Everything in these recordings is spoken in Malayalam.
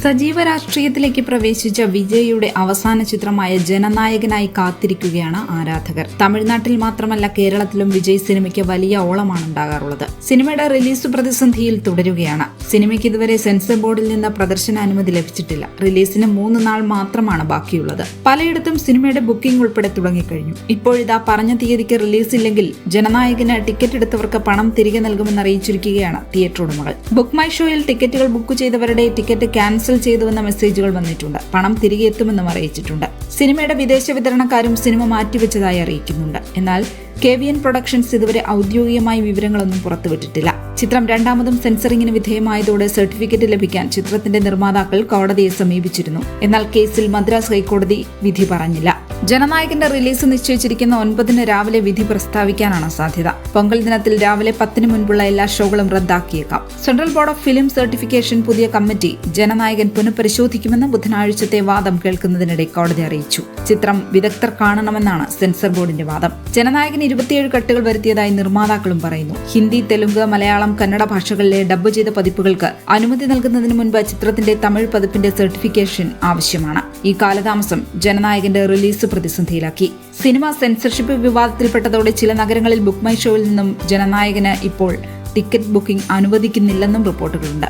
സജീവ രാഷ്ട്രീയത്തിലേക്ക് പ്രവേശിച്ച വിജയിയുടെ അവസാന ചിത്രമായ ജനനായകനായി കാത്തിരിക്കുകയാണ് ആരാധകർ. തമിഴ്നാട്ടിൽ മാത്രമല്ല കേരളത്തിലും വിജയ് സിനിമയ്ക്ക് വലിയ ഓളമാണ് ഉണ്ടാകാറുള്ളത്. സിനിമയുടെ റിലീസ് പ്രതിസന്ധിയിൽ തുടരുകയാണ്. സിനിമയ്ക്ക് ഇതുവരെ സെൻസർ ബോർഡിൽ നിന്ന് പ്രദർശനാനുമതി ലഭിച്ചിട്ടില്ല. റിലീസിന് 3 നാൾ മാത്രമാണ് ബാക്കിയുള്ളത്. പലയിടത്തും സിനിമയുടെ ബുക്കിംഗ് ഉൾപ്പെടെ തുടങ്ങിക്കഴിഞ്ഞു. ഇപ്പോഴിതാ പറഞ്ഞ തീയതിക്ക് റിലീസ് ഇല്ലെങ്കിൽ ജനനായകന് ടിക്കറ്റ് എടുത്തവർക്ക് പണം തിരികെ നൽകുമെന്ന് അറിയിച്ചിരിക്കുകയാണ് തിയേറ്റർ ഉടമകൾ. ബുക്ക് മൈ ഷോയിൽ ടിക്കറ്റുകൾ ബുക്ക് ചെയ്തവരുടെ ടിക്കറ്റ് ക്യാൻസൽ ചെയ്തുവെന്ന മെസ്സേജുകൾ വന്നിട്ടുണ്ട്. പണം തിരികെ എത്തുമെന്നും അറിയിച്ചിട്ടുണ്ട്. സിനിമയുടെ വിദേശ വിതരണക്കാരും സിനിമ മാറ്റിവെച്ചതായി അറിയിക്കുന്നുണ്ട്. എന്നാൽ KVN പ്രൊഡക്ഷൻസ് ഇതുവരെ ഔദ്യോഗികമായി വിവരങ്ങളൊന്നും പുറത്തുവിട്ടിട്ടില്ല. ചിത്രം രണ്ടാമതും സെൻസറിങ്ങിന് വിധേയമായതോടെ സർട്ടിഫിക്കറ്റ് ലഭിക്കാൻ ചിത്രത്തിന്റെ നിർമ്മാതാക്കൾ കോടതിയെ സമീപിച്ചിരുന്നു. എന്നാൽ കേസിൽ മദ്രാസ് ഹൈക്കോടതി വിധി പറഞ്ഞില്ല. ജനനായകന്റെ റിലീസ് നിശ്ചയിച്ചിരിക്കുന്ന 9-ന് രാവിലെ വിധി പ്രസ്താവിക്കാനാണ് സാധ്യത. പൊങ്കൽ ദിനത്തിൽ രാവിലെ 10-ന് മുൻപുള്ള എല്ലാ ഷോകളും റദ്ദാക്കിയേക്കാം. Central board of film certification പുതിയ കമ്മിറ്റി ജനനായകൻ പുനഃപരിശോധിക്കുമെന്ന് ബുധനാഴ്ചത്തെ വാദം കേൾക്കുന്നതിനിടെ കോടതി അറിയിച്ചു. ചിത്രം വിദഗ്ധർ കാണണമെന്നാണ് സെൻസർ ബോർഡിന്റെ വാദം. ജനനായകൻ 27 കട്ടുകൾ വരുത്തിയതായി നിർമ്മാതാക്കളും പറയുന്നു. ഹിന്ദി, തെലുങ്ക്, മലയാളം, കന്നഡ ഭാഷകളിലെ ഡബ്ബ് ചെയ്ത പതിപ്പുകൾക്ക് അനുമതി നൽകുന്നതിന് മുൻപ് ചിത്രത്തിന്റെ തമിഴ് പതിപ്പിന്റെ സർട്ടിഫിക്കേഷൻ ആവശ്യമാണ്. ഈ കാലതാമസം ജനനായകന്റെ റിലീസ് പ്രതിസന്ധിയിലാക്കി. സിനിമ സെൻസർഷിപ്പ് വിവാദത്തിൽപ്പെട്ടതോടെ ചില നഗരങ്ങളിൽ ബുക്ക് മൈ ഷോയിൽ നിന്നും ജനനായകന് ഇപ്പോൾ ടിക്കറ്റ് ബുക്കിംഗ് അനുവദിക്കുന്നില്ലെന്നും റിപ്പോർട്ടുകളുണ്ട്.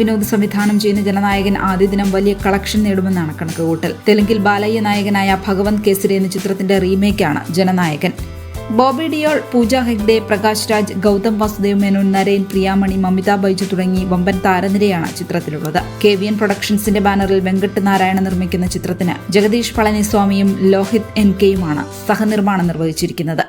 വിനോദ് സംവിധാനം ചെയ്യുന്ന ജനനായകൻ ആദ്യ ദിനം വലിയ കളക്ഷൻ നേടുമെന്നാണ് കണക്കുകൂട്ടൽ. തെലുങ്കിൽ ബാലയ്യ നായകനായ ഭഗവന്ത് കേസരി എന്ന ചിത്രത്തിന്റെ റീമേക്കാണ് ജനനായകൻ. ബോബി ഡിയോൾ, പൂജ ഹെഗ്ഡെ, പ്രകാശ് രാജ്, ഗൗതം വാസുദേവ് മേനോൻ, നരേൻ, പ്രിയാമണി, മമിത ബൈജു തുടങ്ങി വമ്പൻ താരനിരയാണ് ചിത്രത്തിലുള്ളത്. KVN പ്രൊഡക്ഷൻസിന്റെ ബാനറിൽ വെങ്കട്ട് നാരായണ നിർമ്മിക്കുന്ന ചിത്രത്തിന് ജഗദീഷ് പളനിസ്വാമിയും ലോഹിത് NK യുമാണ് സഹനിർമ്മാണം നിർവഹിച്ചിരിക്കുന്നത്.